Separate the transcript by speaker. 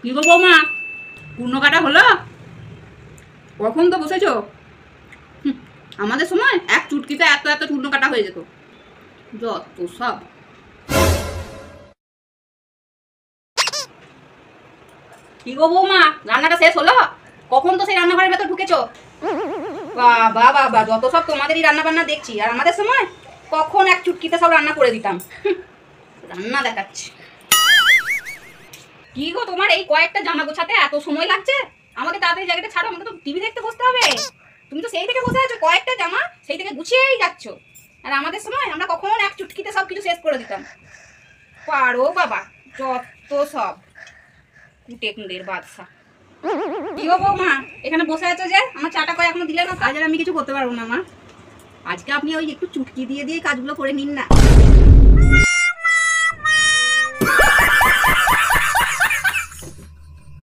Speaker 1: কি গো বৌমা, পূর্ণ কাটা হলো? কখন তো বসেছো? আমাদের সময় এক চুটকিতে এত এত চূর্ণ কাটা হয়ে যেত। যত সব। কি গো বৌমা, রান্নাটা শেষ হলো? কখন তো সেই রান্নাঘরের ভেতর ঢুকেছো? বাবা বাবা, যত সব তোমাদেরই রান্না বান্না দেখছি। আর আমাদের সময় কখন এক চুটকিতে সব রান্না করে দিতাম। রান্না দেখাচ্ছি। কি গো, তোমার এই কয়েকটা জামা গোছাতে এত সময় লাগছে? আমাকে তাড়াতাড়ি জায়গাটা ছাড়ো, আমাকে তো টিভি দেখতে বসতে হবে। তুমি তো সেই থেকে বসে আছো, কয়েকটা জামা সেই থেকে গুছিয়েই যাচ্ছ। আর আমাদের সময় আমরা কখন এক চুটকিতে সব কিছু শেষ করে দিতাম। পারো বাবা, যত সব কুটেকুঁড়ের বাদশা। কি গো বৌমা, এখানে বসে আছো যে? আমার চাটা কয় এখনো দিলে না? কাজ আর আমি কিছু করতে পারবো না মা। আজকে আপনি ওই একটু চুটকি দিয়ে দিয়ে কাজগুলো করে নিন না।